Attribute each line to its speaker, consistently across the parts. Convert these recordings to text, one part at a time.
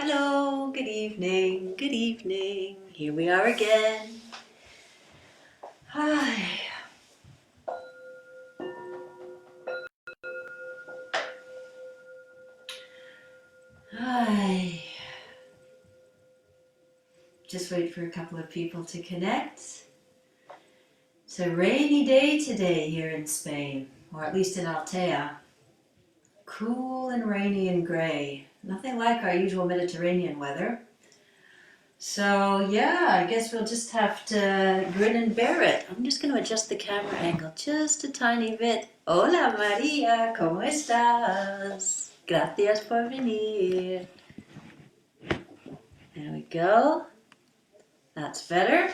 Speaker 1: Hello, good evening, here we are again. Hi. Hi. Just wait for a couple of people to connect. It's a rainy day today here in Spain, or at least in Altea. Cool and rainy and grey. Nothing like our usual Mediterranean weather. So yeah, I guess we'll just have to grin and bear it. I'm just going to adjust the camera angle just a tiny bit. Hola María, ¿cómo estás? Gracias por venir. There we go. That's better.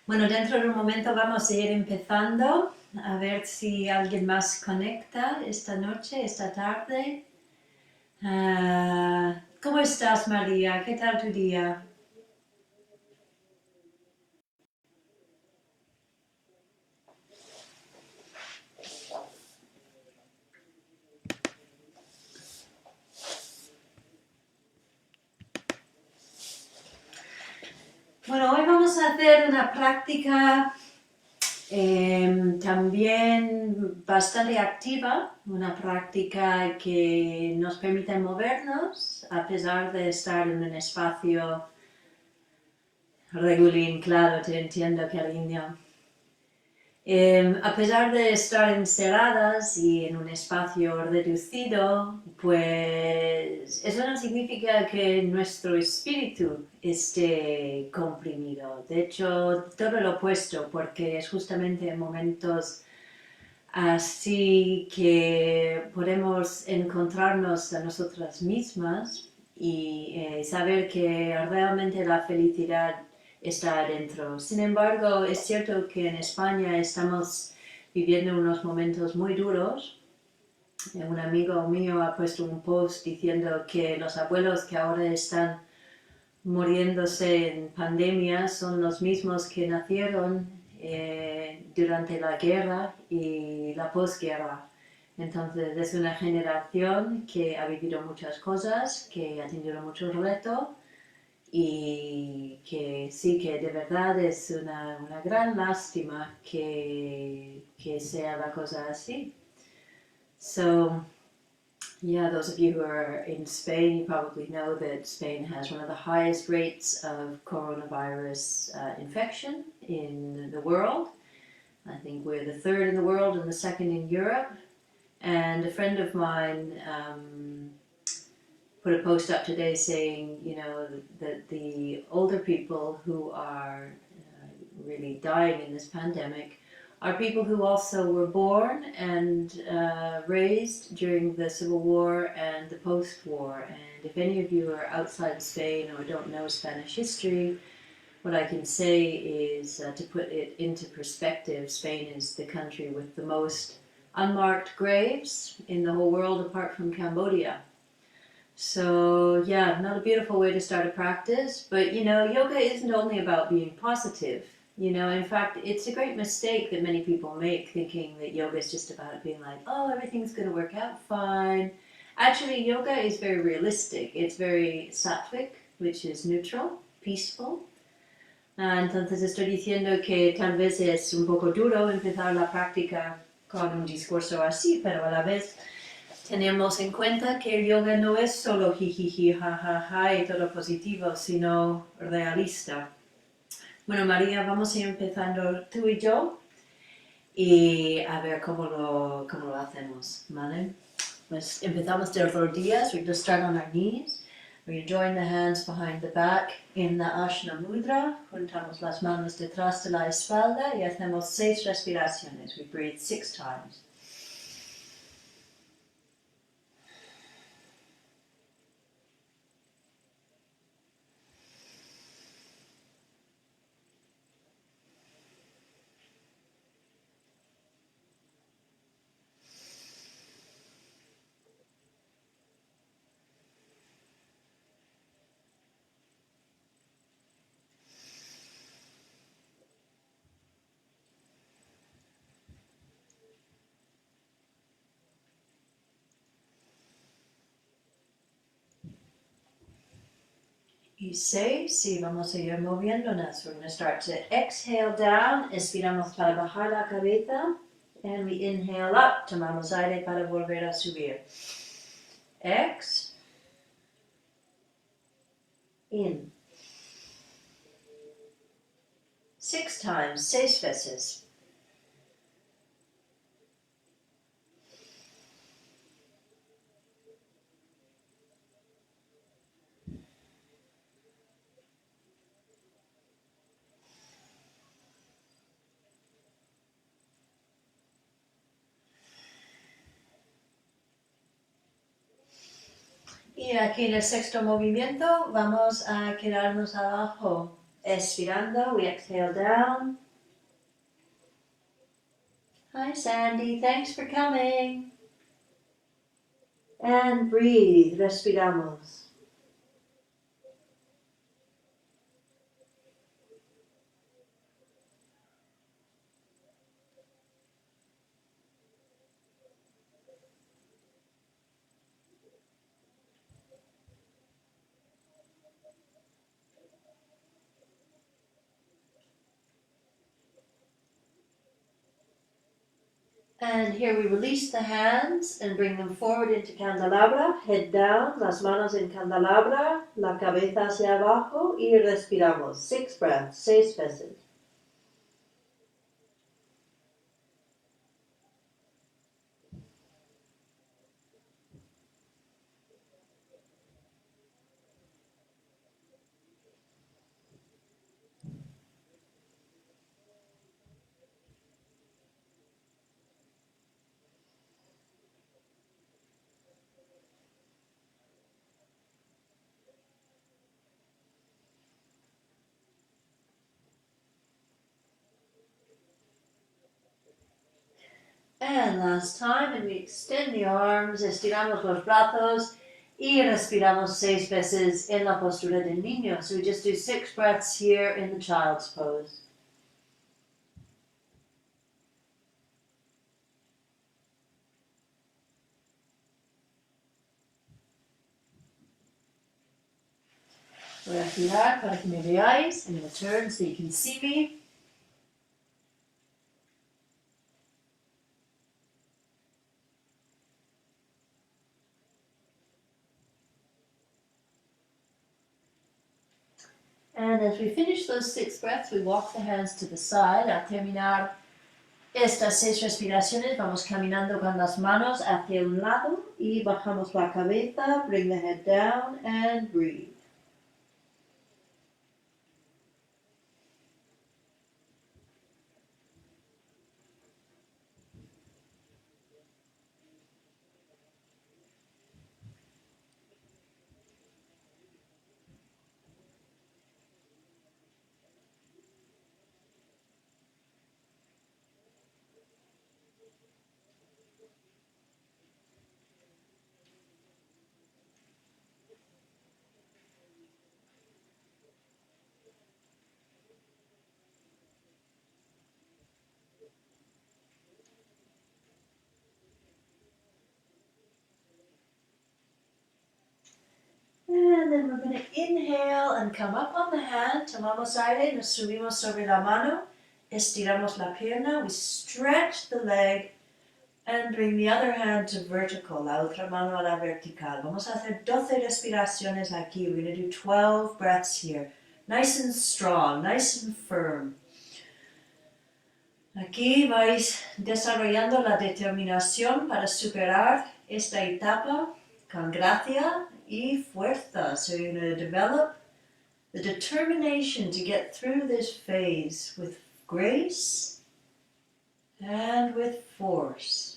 Speaker 1: Bueno, dentro de un momento vamos a ir empezando. A ver si alguien más conecta esta noche, esta tarde. ¿Cómo estás, María? ¿Qué tal tu día? Bueno, hoy vamos a hacer una práctica también bastante activa, una práctica que nos permite movernos a pesar de estar en un espacio regulín, claro, te entiendo, cariño. A pesar de estar encerradas y en un espacio reducido, pues eso no significa que nuestro espíritu esté comprimido. De hecho, todo lo opuesto, porque es justamente en momentos así que podemos encontrarnos a nosotras mismas y saber que realmente la felicidad está adentro. Sin embargo, es cierto que en España estamos viviendo unos momentos muy duros. Un amigo mío ha puesto un post diciendo que los abuelos que ahora están muriéndose en pandemia son los mismos que nacieron durante la guerra y la posguerra. Entonces es una generación que ha vivido muchas cosas, que ha tenido muchos retos y que sí que de verdad es una gran lástima que sea la cosa así. So, yeah, those of you who are in Spain, you probably know that Spain has one of the highest rates of coronavirus infection in the world. I think we're the third in the world and the second in Europe. And a friend of mine put a post up today saying, you know, that the older people who are really dying in this pandemic are people who also were born and raised during the Civil War and the post-war. And if any of you are outside Spain or don't know Spanish history, what I can say is to put it into perspective, Spain is the country with the most unmarked graves in the whole world apart from Cambodia. So yeah, not a beautiful way to start a practice, but you know, yoga isn't only about being positive. You know, in fact, it's a great mistake that many people make, thinking that yoga is just about being like, oh, everything's going to work out fine. Actually, yoga is very realistic. It's very sattvic, which is neutral, peaceful. Entonces estoy diciendo que tal vez es un poco duro empezar la práctica con un discurso así, pero a la vez tenemos en cuenta que el yoga no es solo jijiji, jajaja y todo positivo, sino realista. Bueno, María, vamos a ir empezando tú y yo y a ver cómo lo hacemos, ¿vale? Pues empezamos de rodillas. We're going to start on our knees. We're going to join the hands behind the back in the Asana Mudra. Juntamos las manos detrás de la espalda y hacemos 6 respiraciones. We breathe 6 times. y 6, y vamos a ir moviéndonos. We're going to start to exhale down, expiramos para bajar la cabeza, and we inhale up, tomamos aire para volver a subir. Ex, in. 6 times, 6 veces. Y aquí en el sexto movimiento vamos a quedarnos abajo, expirando, we exhale down. Hi Sandy, thanks for coming. And breathe, respiramos. And here we release the hands and bring them forward into candelabra, head down, las manos en candelabra, la cabeza hacia abajo y respiramos. 6 breaths, 6 veces. And last time, and we extend the arms, estiramos los brazos y respiramos 6 veces en la postura del niño. So we just do 6 breaths here in the child's pose. Voy a girar para que me veáis. I'm going to turn so you can see me. And as we finish those 6 breaths, we walk the hands to the side. Al terminar estas 6 respiraciones, vamos caminando con las manos hacia un lado y bajamos la cabeza, bring the head down and breathe. And then we're going to inhale and come up on the hand. Tomamos aire, nos subimos sobre la mano, estiramos la pierna, we stretch the leg and bring the other hand to vertical, la otra mano a la vertical. Vamos a hacer 12 respiraciones aquí. We're going to do 12 breaths here. Nice and strong, nice and firm. Aquí vais desarrollando la determinación para superar esta etapa con gracia y fuerza. So you're going to develop the determination to get through this phase with grace and with force.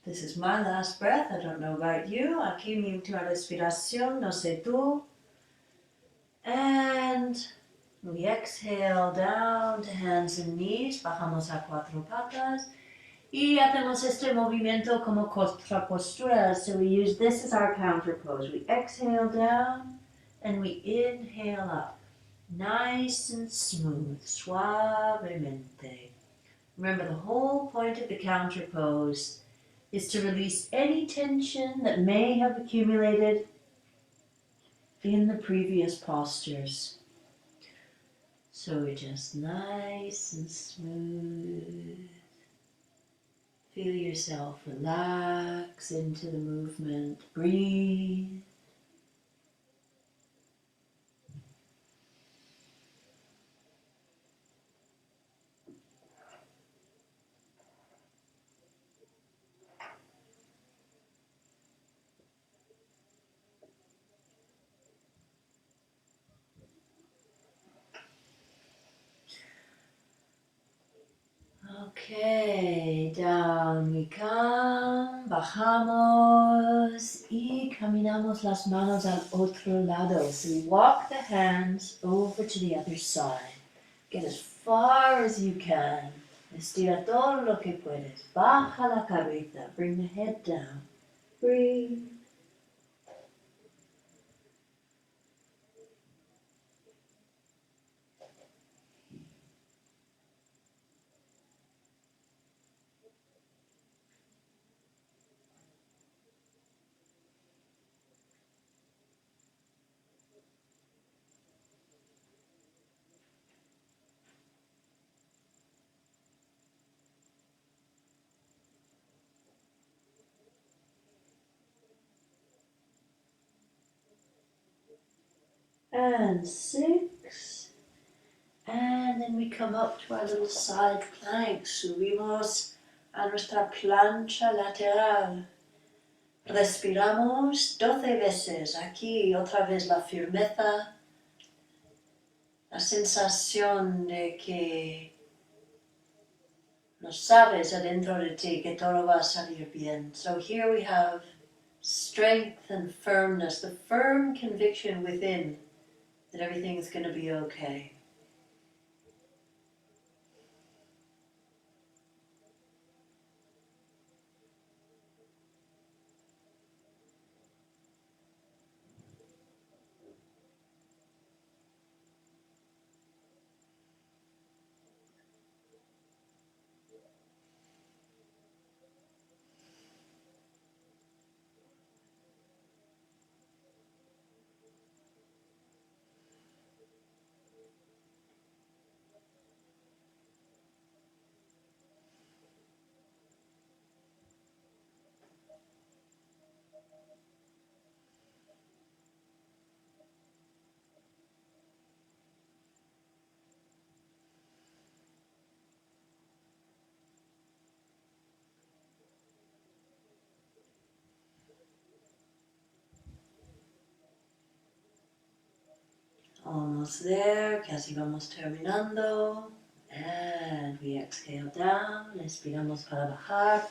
Speaker 1: This is my last breath. I don't know about you. Aquí mi última respiración, no sé tú. And we exhale down to hands and knees. Bajamos a cuatro patas. Y hacemos este movimiento como contrapostura. So we use this as our counter pose. We exhale down and we inhale up. Nice and smooth, suavemente. Remember, the whole point of the counter pose is to release any tension that may have accumulated in the previous postures. So we're just nice and smooth. Feel yourself relax into the movement. Breathe. Okay, down we come, bajamos y caminamos las manos al otro lado. So we walk the hands over to the other side. Get as far as you can. Estira todo lo que puedes. Baja la cabeza. Bring the head down. Breathe. And 6. And then we come up to our little side plank. Subimos a nuestra plancha lateral. Respiramos 12 veces. Aquí otra vez la firmeza. La sensación de que lo sabes adentro de ti que todo va a salir bien. So here we have strength and firmness, the firm conviction within that everything is going to be okay. Almost there, casi vamos terminando. And we exhale down, expiramos para bajar.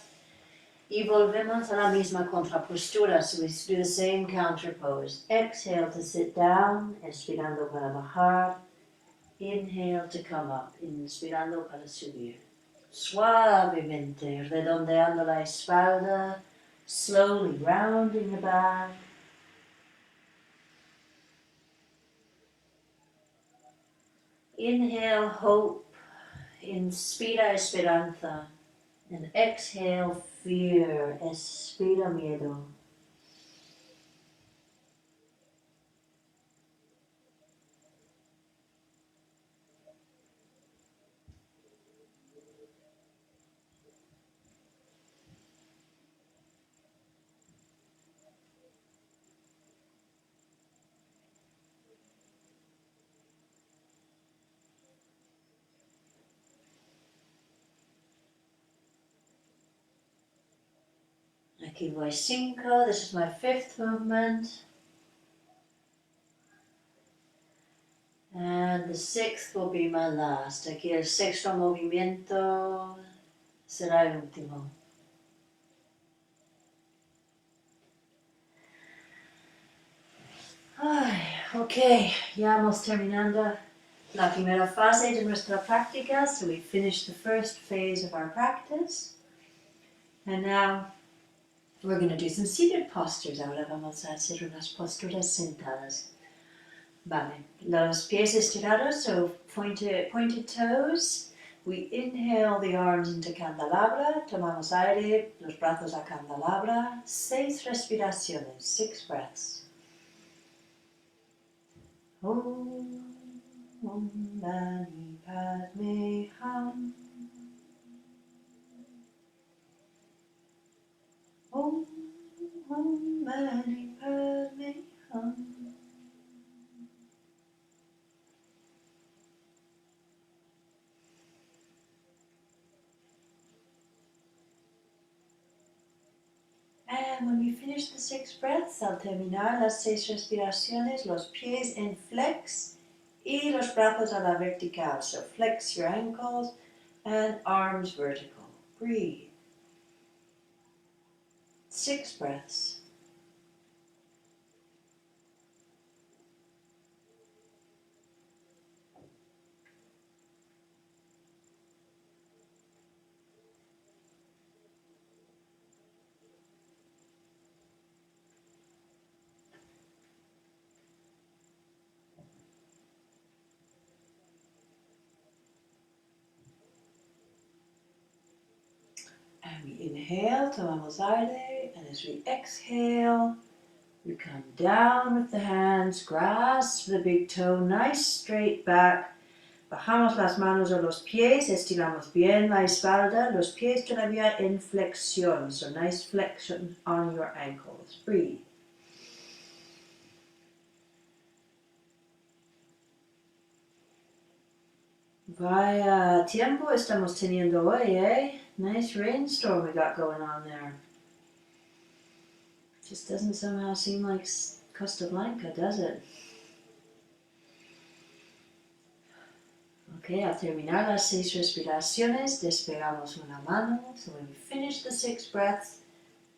Speaker 1: Y volvemos a la misma contrapostura, so we do the same counter pose. Exhale to sit down, expirando para bajar. Inhale to come up, inspirando para subir. Suavemente, redondeando la espalda, slowly rounding the back. Inhale, hope. Inspira, esperanza. And exhale, fear. Expira, miedo. Aquí voy 5. This is my 5th movement. And the 6th will be my last. Aquí el 6º movimiento será el último. Ay, ok, ya vamos terminando la primera fase de nuestra práctica, so we finished the first phase of our practice. And now we're going to do some seated postures. Ahora vamos a hacer unas posturas sentadas. Vale, los pies estirados, so pointed toes. We inhale the arms into candelabra, tomamos aire, los brazos a candelabra, 6 respiraciones, 6 breaths. Om Mani Padme Hum. Om Mani Padme Hum. And when we finish the 6 breaths, al terminar las 6 respiraciones, los pies en flex y los brazos a la vertical. So flex your ankles and arms vertical. Breathe. 6 breaths. And we inhale, tomamos aire, and as we exhale, we come down with the hands, grasp the big toe, nice straight back. Bajamos las manos a los pies, estiramos bien la espalda, los pies todavía en flexión, so nice flexion on your ankles. Breathe. Vaya tiempo estamos teniendo hoy, eh? Nice rainstorm we got going on there. Just doesn't somehow seem like Costa Blanca, does it? Okay, al terminar las 6 respiraciones, despegamos una mano. So when we finish the 6 breaths,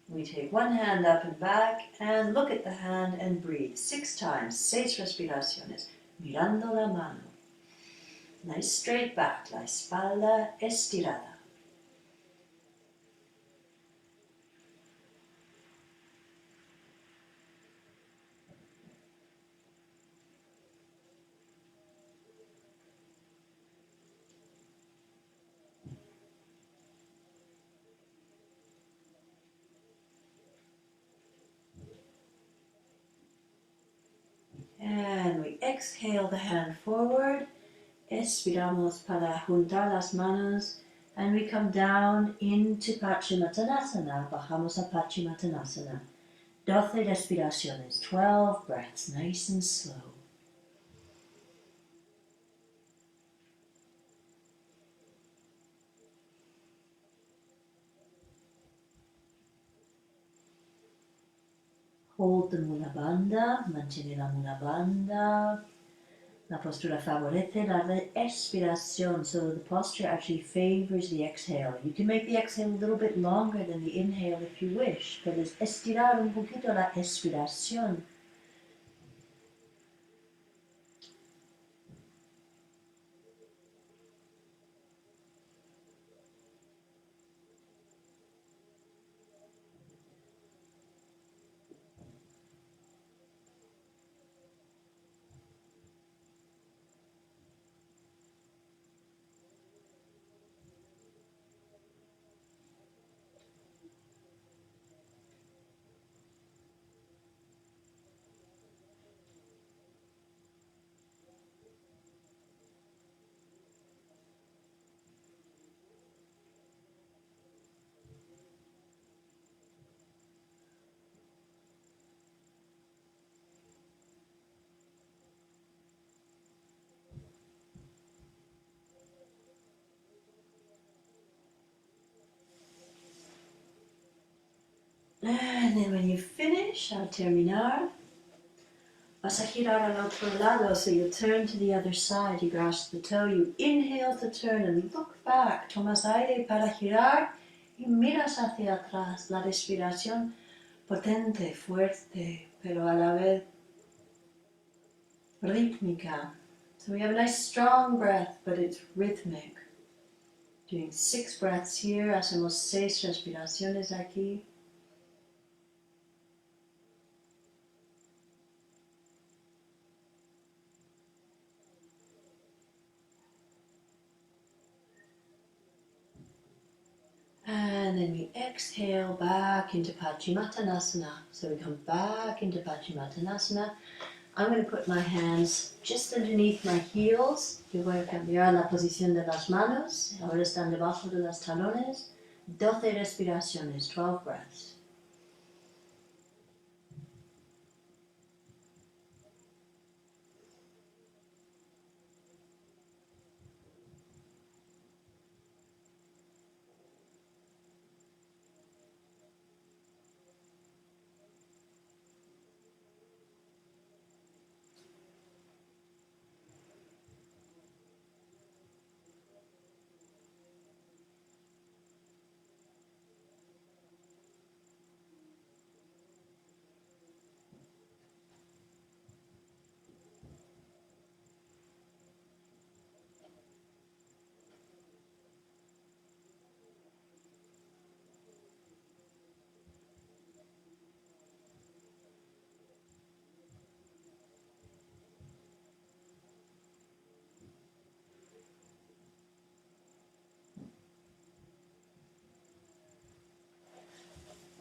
Speaker 1: we take one hand up and back and look at the hand and breathe 6 times, 6 respiraciones, mirando la mano. Nice straight back, la espalda estirada. And we exhale the hand forward, expiramos para juntar las manos, and we come down into Paschimottanasana, bajamos a Paschimottanasana. 12 respiraciones, 12 breaths, nice and slow. Hold the mula bandha, mantiene la mula bandha. La postura favorece la expiración, so the posture actually favors the exhale. You can make the exhale a little bit longer than the inhale if you wish, pero es estirar un poquito la expiración. And then when you finish, al terminar, vas a girar al otro lado, so you turn to the other side, you grasp the toe, you inhale to turn and look back, tomas aire para girar y miras hacia atrás, la respiración potente, fuerte, pero a la vez rítmica. So we have a nice strong breath, but it's rhythmic. Doing 6 breaths here, hacemos 6 respiraciones aquí. And then we exhale back into Paschimottanasana. So we come back into Paschimottanasana. I'm going to put my hands just underneath my heels. Yo voy a cambiar la posición de las manos. Ahora están debajo de los talones. 12 respiraciones, 12 breaths.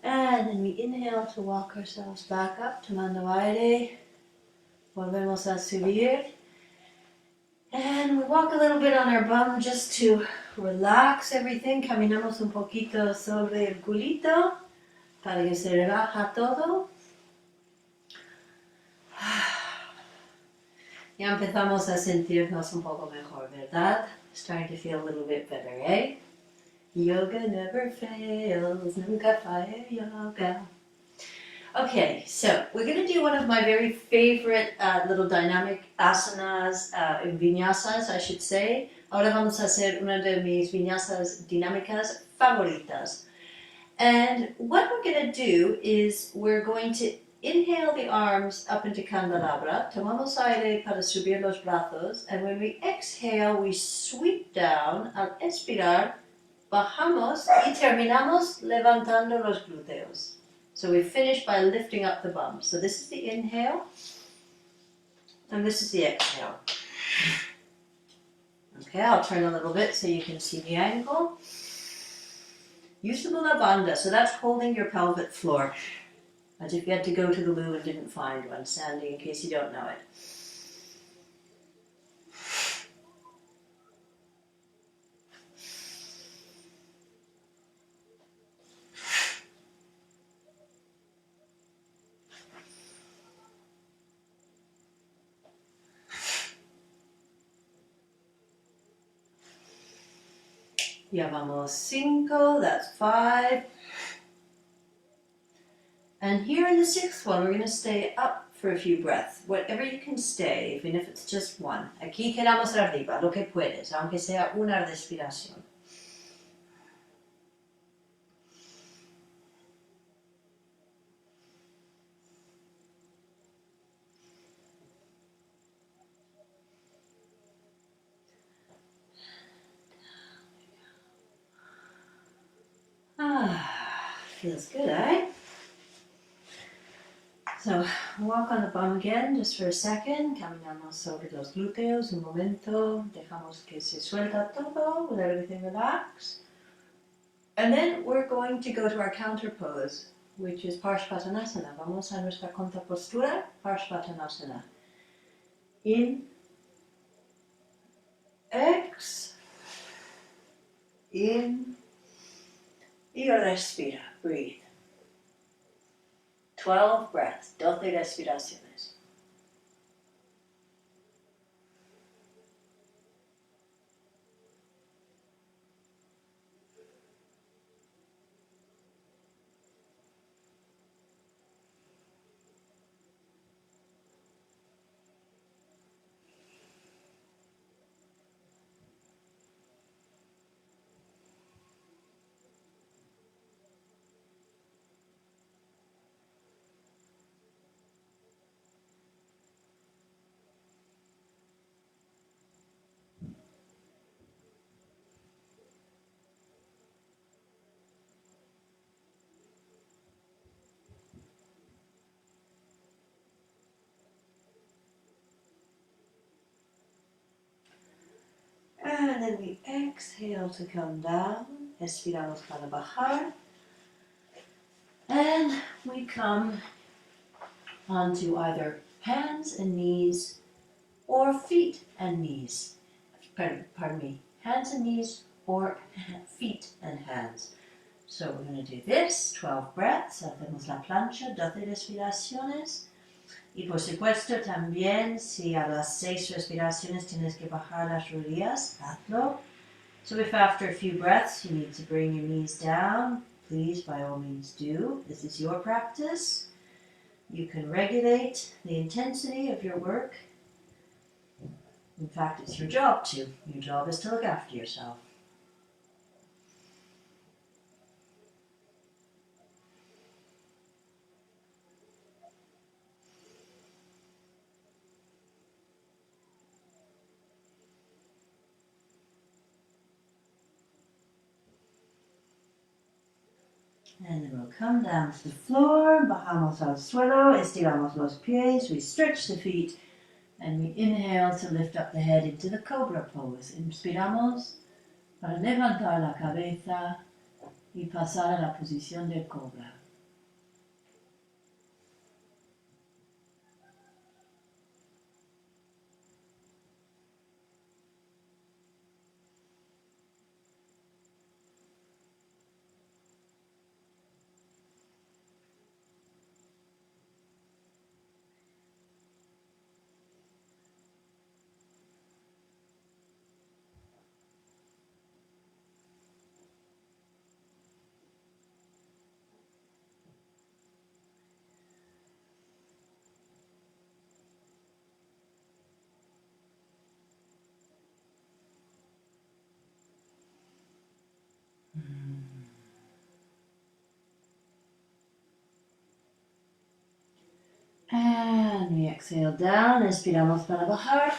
Speaker 1: And then we inhale to walk ourselves back up, tomando aire. Volvemos a subir. And we walk a little bit on our bum just to relax everything. Caminamos un poquito sobre el culito para que se relaja todo. Ya empezamos a sentirnos un poco mejor, ¿verdad? Starting to feel a little bit better, eh? Yoga never fails, nunca falla yoga. Okay, so we're going to do one of my very favorite little dynamic asanas, vinyasas, I should say. Ahora vamos a hacer una de mis vinyasas dinámicas favoritas. And what we're going to do is we're going to inhale the arms up into candelabra. Tomamos aire para subir los brazos. And when we exhale, we sweep down. Al expirar, bajamos y terminamos levantando los glúteos. So we finish by lifting up the bum. So this is the inhale, and this is the exhale. Okay, I'll turn a little bit so you can see the angle. Use the mula bandha, so that's holding your pelvic floor. As if you had to go to the loo and didn't find one, Sandy, in case you don't know it. Ya vamos 5, that's 5. And here in the 6th one, we're going to stay up for a few breaths. Whatever you can stay, even if it's just one. Aquí quedamos arriba, lo que puedes, aunque sea una respiración. Feels good, eh? So, walk on the bum again, just for a second. Caminamos sobre los glúteos, un momento. Dejamos que se suelta todo, let everything relax. And then we're going to go to our counter pose, which is Parshvattanasana. Vamos a nuestra contrapostura, Parshvattanasana. In, ex, in, y respira, breathe. 12 breaths, 12 respiraciones. And then we exhale to come down. Expiramos para bajar. And we come onto either hands and knees or feet and knees. Pardon me, hands and knees or feet and hands. So we're going to do this, 12 breaths, hacemos la plancha, 12 respiraciones. Y por supuesto también si a las 6 respiraciones tienes que bajar las rodillas, hazlo. So if after a few breaths you need to bring your knees down, please by all means do. This is your practice. You can regulate the intensity of your work. In fact, it's your job to. Your job is to look after yourself. And then we'll come down to the floor, bajamos al suelo, estiramos los pies, we stretch the feet, and we inhale to lift up the head into the cobra pose. Inspiramos para levantar la cabeza y pasar a la posición del cobra. And we exhale down, expiramos para bajar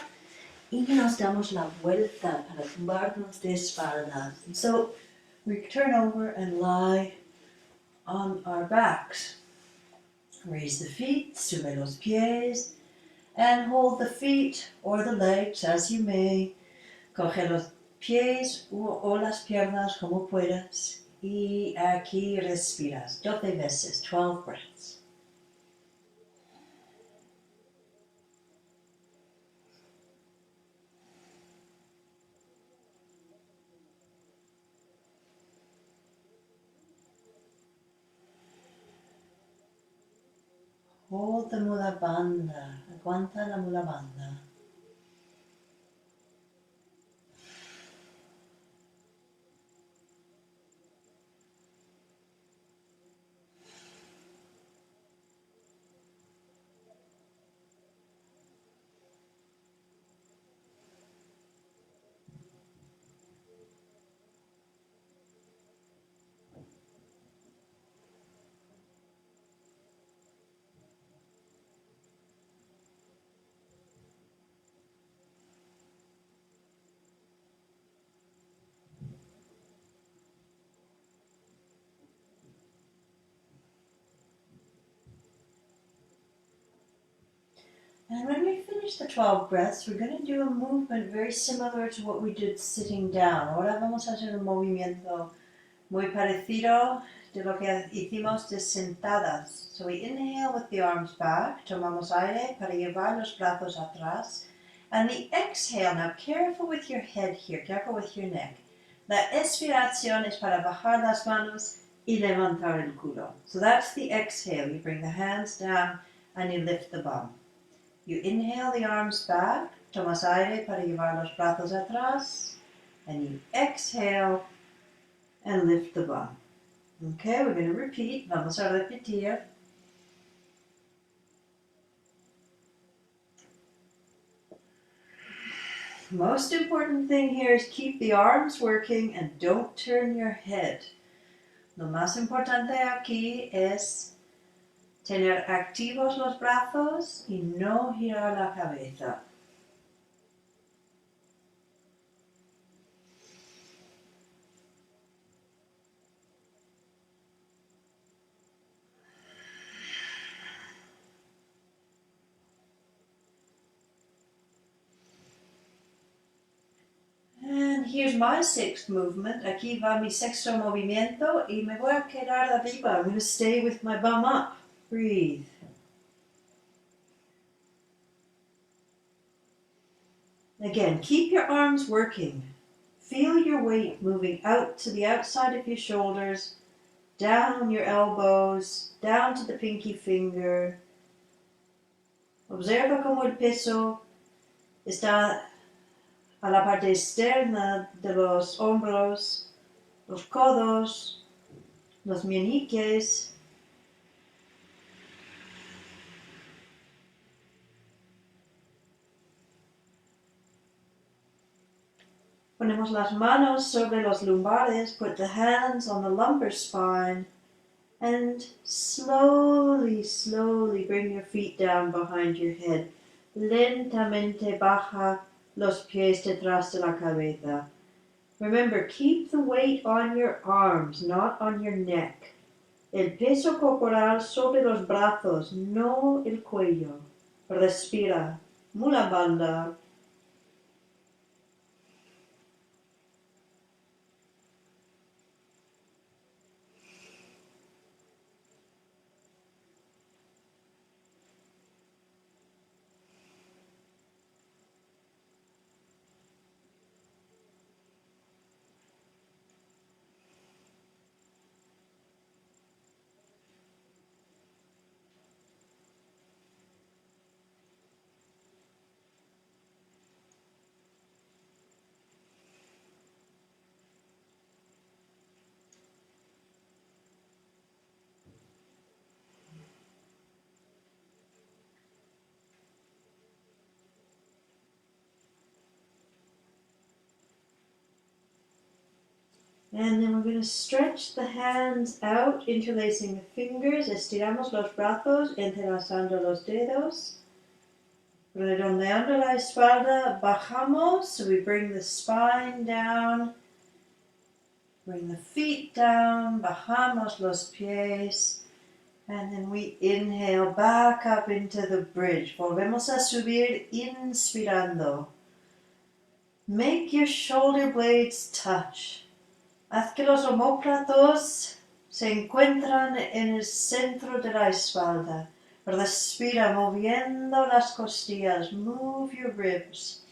Speaker 1: y nos damos la vuelta para tumbarnos de espaldas. And so we turn over and lie on our backs. Raise the feet, sube los pies, and hold the feet or the legs as you may. Coge los pies o las piernas como puedas. Y aquí respiras 12 veces, 12 breaths. Hold the mula bandha. Aguanta la mula bandha. And when we finish the 12 breaths, we're going to do a movement very similar to what we did sitting down. Ahora vamos a hacer un movimiento muy parecido de lo que hicimos de sentadas. So we inhale with the arms back, tomamos aire para llevar los brazos atrás. And the exhale, now careful with your head here, careful with your neck. La expiración es para bajar las manos y levantar el culo. So that's the exhale. You bring the hands down and you lift the bum. You inhale the arms back, tomas aire para llevar los brazos atrás, and you exhale and lift the bum. Okay, we're going to repeat. Vamos a repetir. Most important thing here is keep the arms working and don't turn your head. Lo más importante aquí es tener activos los brazos y no girar la cabeza.
Speaker 2: here's my sixth movement. Aquí va mi sexto movimiento y me voy a quedar arriba. I'm going to stay with my bum up. Breathe. Again, keep your arms working. Feel your weight moving out to the outside of your shoulders, down your elbows, down to the pinky finger. Observa cómo el peso está a la parte externa de los hombros, los codos, los meñiques. Ponemos las manos sobre los lumbares, put the hands on the lumbar spine, and slowly, slowly bring your feet down behind your head. Lentamente baja los pies detrás de la cabeza. Remember, keep the weight on your arms, not on your neck. El peso corporal sobre los brazos, no el cuello. Respira. Mula bandha. And then we're going to stretch the hands out, interlacing the fingers. Estiramos los brazos, entrelazando los dedos. Redondeando la espalda, bajamos. So we bring the spine down. Bring the feet down. Bajamos los pies. And then we inhale back up into the bridge. Volvemos a subir, inspirando. Make your shoulder blades touch. Haz que los omóplatos se encuentran en el centro de la espalda. Respira moviendo las costillas. Move your ribs.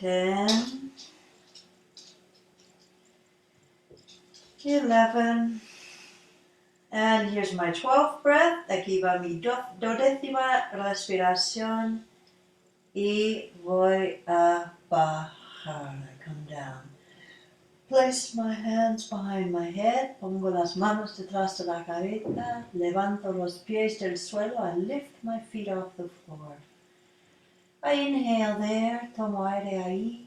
Speaker 2: Ten, 11, and here's my 12th breath. Aquí va mi dodécima respiración y voy a bajar. I come down. Place my hands behind my head. Pongo las manos detrás de la cabeza. Levanto los pies del suelo. I lift my feet off the floor. I inhale there, tomo aire ahí,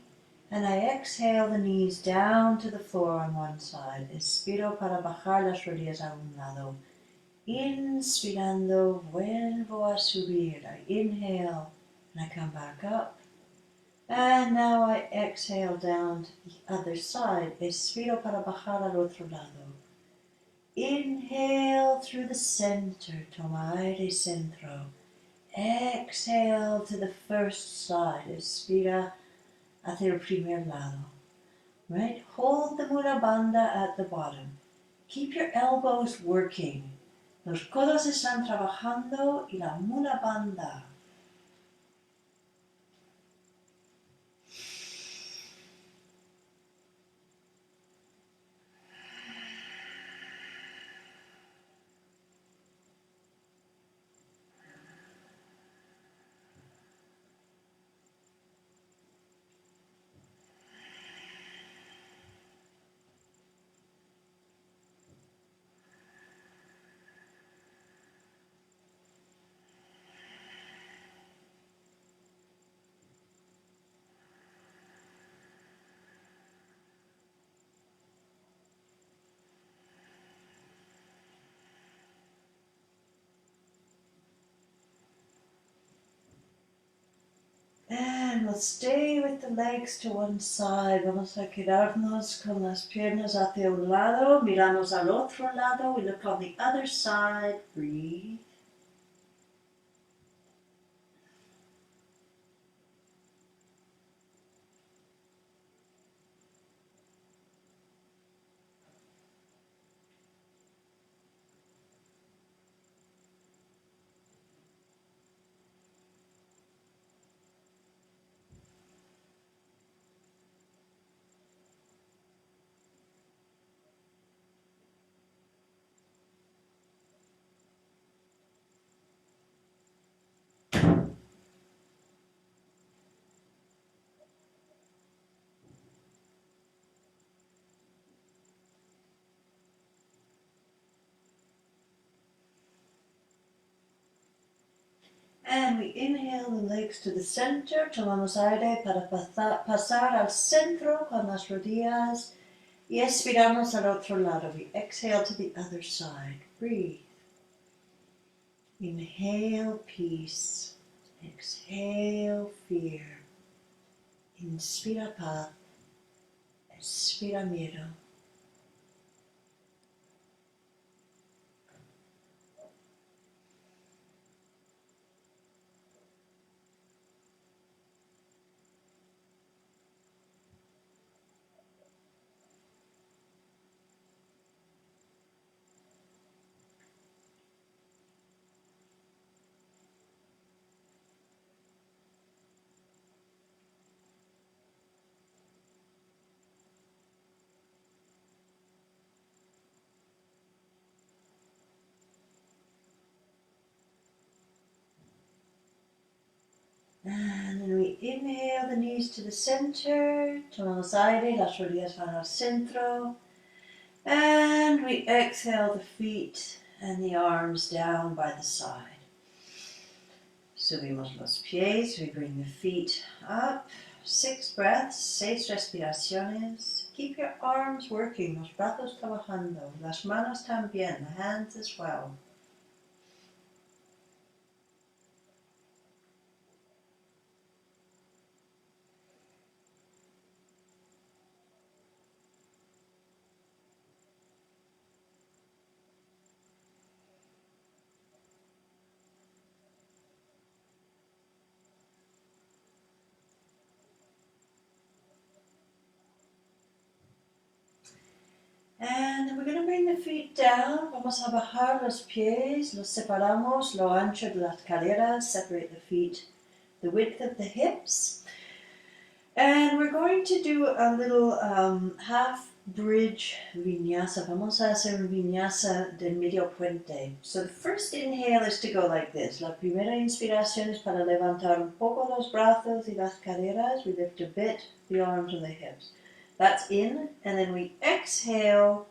Speaker 2: and I exhale the knees down to the floor on one side. Expiro para bajar las rodillas a un lado. Inspirando, vuelvo a subir. I inhale, and I come back up. And now I exhale down to the other side. Expiro para bajar al otro lado. Inhale through the center, toma aire centro. Exhale to the first side. Expira hacia el primer lado. Right? Hold the mula bandha at the bottom. Keep your elbows working. Los codos están trabajando y la mula bandha. And we'll stay with the legs to one side. Vamos a quedarnos con las piernas hacia un lado. Miramos al otro lado. We look on the other side. Breathe. And we inhale the legs to the center. Tomamos aire para pasar al centro con las rodillas. Y expiramos al otro lado. We exhale to the other side. Breathe. Inhale peace. Exhale fear. Inspira paz. Expira miedo. And then we inhale the knees to the center. Tomamos aire, las rodillas van al centro. And we exhale the feet and the arms down by the side. Subimos los pies, we bring the feet up. 6 breaths, 6 respiraciones. Keep your arms working, los brazos trabajando, las manos también, the hands as well. And then we're going to bring the feet down. Vamos a bajar los pies, los separamos, lo ancho de las caderas, separate the feet, the width of the hips. And we're going to do a little half bridge vinyasa. Vamos a hacer un vinyasa del medio puente. So the first inhale is to go like this. La primera inspiración es para levantar un poco los brazos y las caderas. We lift a bit the arms and the hips. That's in, and then we exhale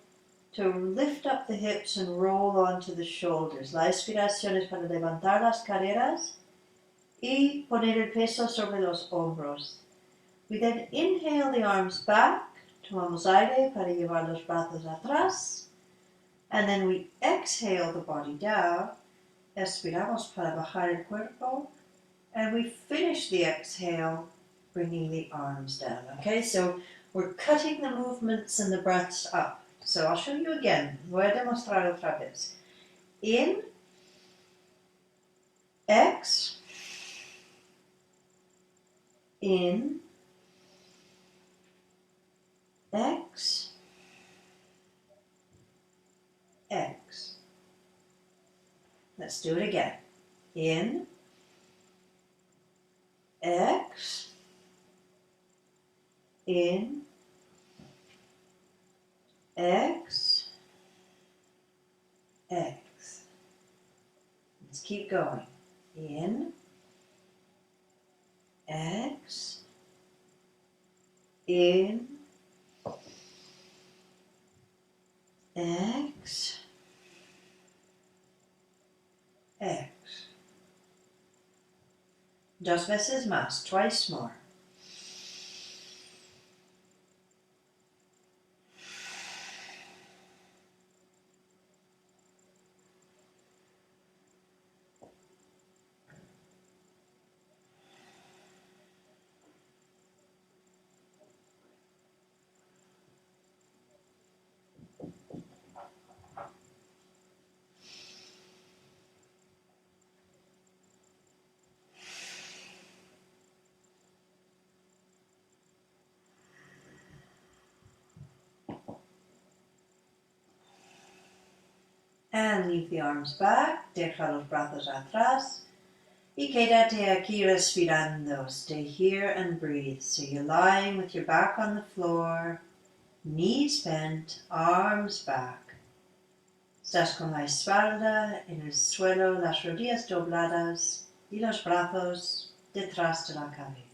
Speaker 2: to lift up the hips and roll onto the shoulders. La expiración es para levantar las caderas y poner el peso sobre los hombros. We then inhale the arms back, tomamos aire para llevar los brazos atrás, and then we exhale the body down, expiramos para bajar el cuerpo, and we finish the exhale bringing the arms down. Okay, so we're cutting the movements and the breaths up. So I'll show you again. Voy a demostrar otra vez. In, X, in, X, X. Let's do it again. In, X, in, X, X. Let's keep going. In, X, in, X, X. Dos veces más, twice more. And leave the arms back, deja los brazos atrás. Y quédate aquí respirando. Stay here and breathe. So you're lying with your back on the floor, knees bent, arms back. Estás con la espalda en el suelo, las rodillas dobladas y los brazos detrás de la cabeza.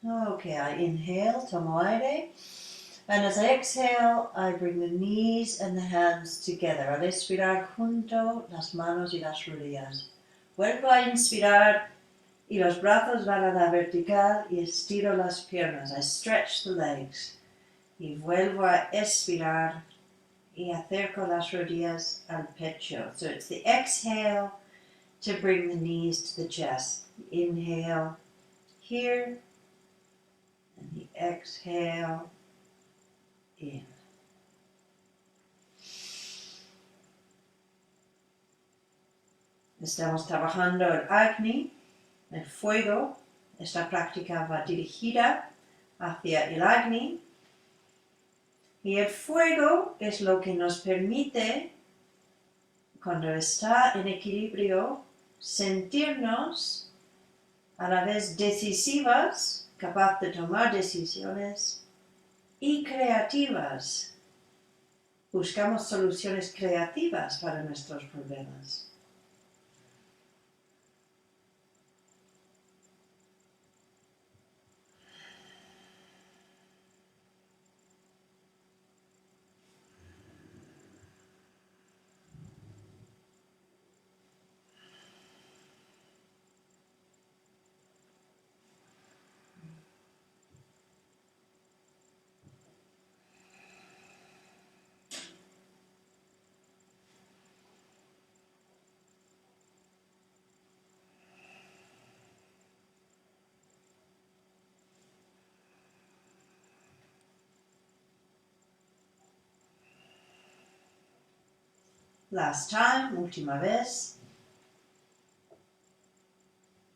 Speaker 2: Okay, I inhale, tomo aire. And as I exhale, I bring the knees and the hands together. Al expirar, junto las manos y las rodillas. Vuelvo a inspirar y los brazos van a la vertical y estiro las piernas. I stretch the legs. Y vuelvo a expirar y acerco las rodillas al pecho. So it's the exhale to bring the knees to the chest. Inhale here. And the exhale in. Estamos trabajando el Agni, el fuego. Esta práctica va dirigida hacia el Agni. Y el fuego es lo que nos permite, cuando está en equilibrio, sentirnos a la vez decisivas, capaz de tomar decisiones, y creativas. Buscamos soluciones creativas para nuestros problemas. Last time, última vez.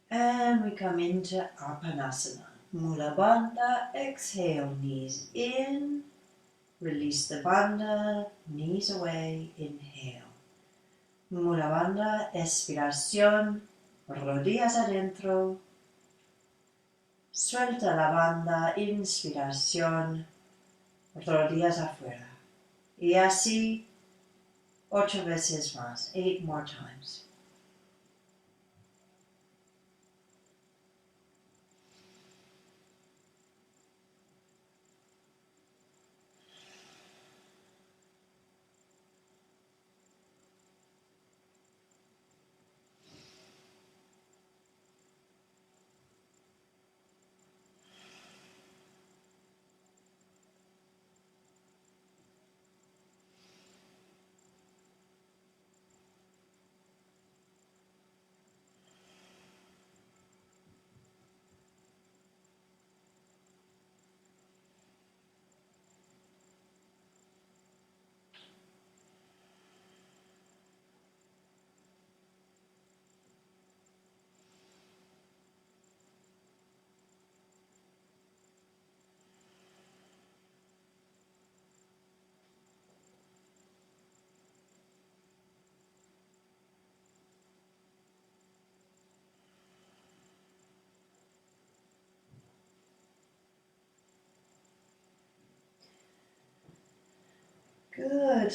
Speaker 2: And we come into Apanasana. Mula Bandha, exhale, knees in. Release the bandha, knees away, inhale. Mula Bandha, expiración, rodillas adentro. Suelta la banda, inspiración, rodillas afuera. Y así 8 veces más, 8 more times. Good.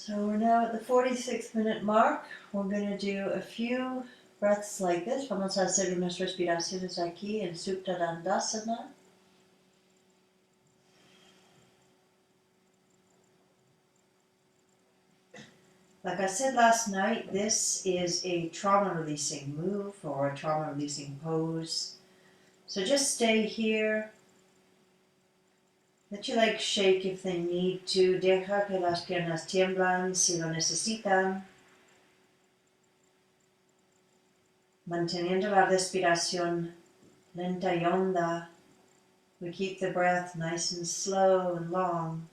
Speaker 2: So we're now at the 46th minute mark. We're going to do a few breaths like this. Vamos a hacer unas respiraciones aquí en Supta Dandasana. Like I said last night, this is a trauma releasing move or a trauma releasing pose. So just stay here. Let your legs shake if they need to. Deja que las piernas tiemblan si lo necesitan. Manteniendo la respiración lenta y honda. We keep the breath nice and slow and long.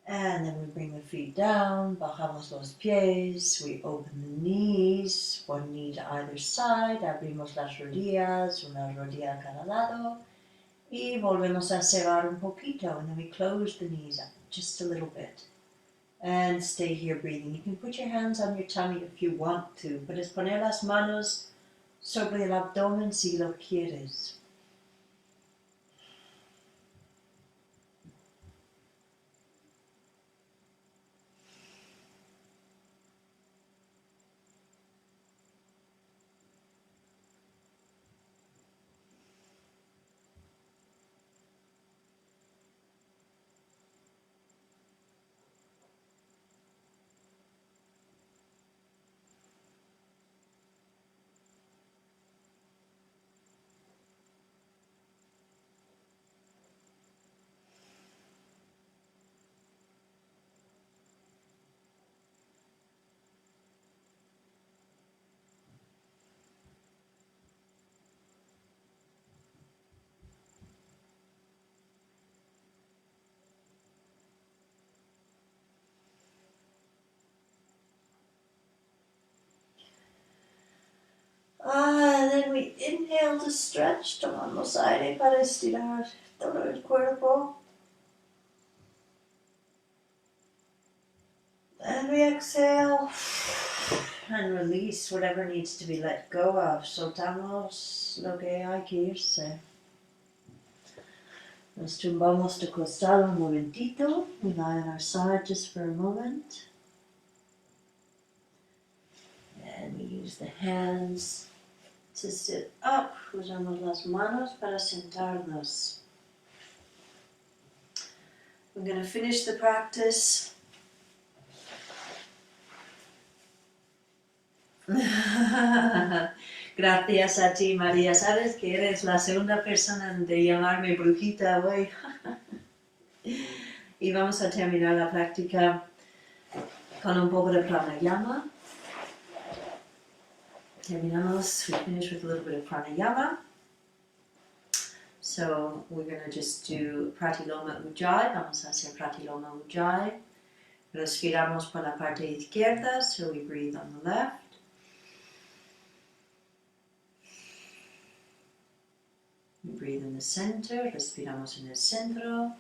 Speaker 2: And then we bring the feet down, bajamos los pies, we open the knees, one knee to either side, abrimos las rodillas, una rodilla a cada lado, y volvemos a cerrar un poquito, and then we close the knees up just a little bit. And stay here breathing. You can put your hands on your tummy if you want to, puedes poner las manos sobre el abdomen si lo quieres. And then we inhale to stretch, tomamos aire para estirar todo el cuerpo. And we exhale and release whatever needs to be let go of. Soltamos lo que hay que irse. Nos tumbamos de costado un momentito. We lie on our side just for a moment. And we use the hands to sit up. Usamos las manos para sentarnos. We're going to finish the practice. Gracias a ti, María. Sabes que eres la segunda persona de llamarme brujita hoy. Y vamos a terminar la práctica con un poco de pranayama. Terminamos, we finish with a little bit of pranayama. So we're going to just do pratiloma ujjayi. Vamos a hacer pratiloma ujjayi. Respiramos por la parte izquierda, so we breathe on the left. We breathe in the center, respiramos en el centro.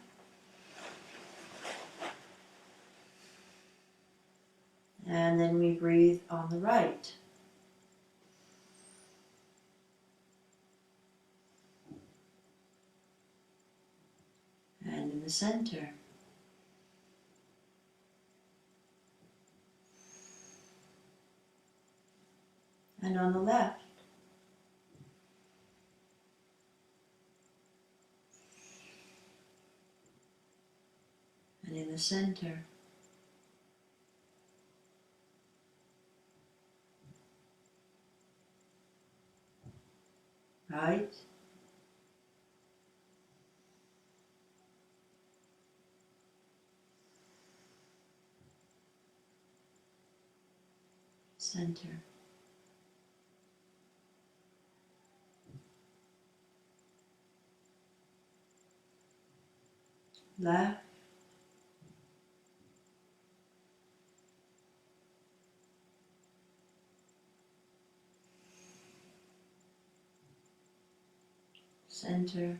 Speaker 2: And then we breathe on the right. And in the center. And on the left. And in the center.
Speaker 1: right? Center. Left. Center.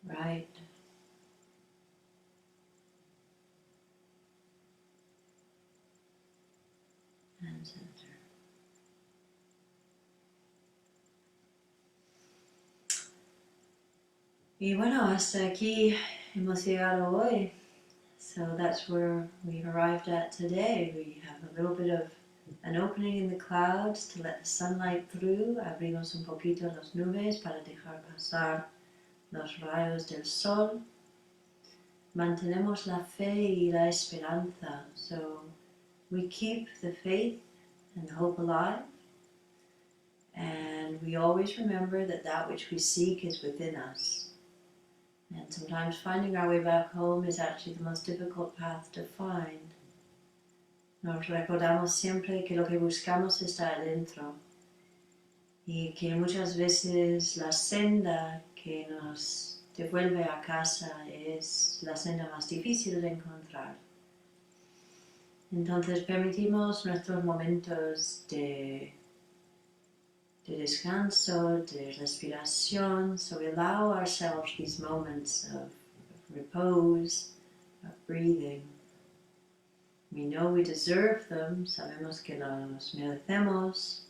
Speaker 1: Right. And center. Y bueno, hasta aquí hemos llegado hoy. So that's where we've arrived at today. We have a little bit of an opening in the clouds to let the sunlight through. Abrimos un poquito las nubes para dejar pasar los rayos del sol. Mantenemos la fe y la esperanza. So we keep the faith and hope alive. And we always remember that that which we seek is within us. And sometimes finding our way back home is actually the most difficult path to find. Nos recordamos siempre que lo que buscamos está adentro y que muchas veces la senda que nos devuelve a casa es la senda más difícil de encontrar. Entonces permitimos nuestros momentos de descanso, de respiración. So we allow ourselves these moments of repose, of breathing. We know we deserve them, sabemos que los merecemos.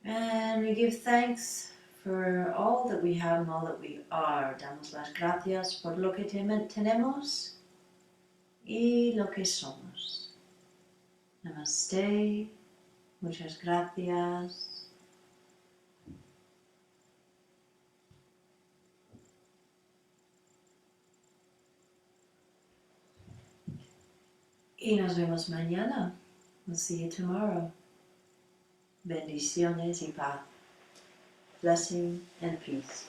Speaker 1: And we give thanks for all that we have and all that we are. Damos las gracias por lo que tenemos y lo que somos. Namaste, muchas gracias. Y nos vemos mañana. We'll see you tomorrow. Bendiciones y paz. Blessing and peace.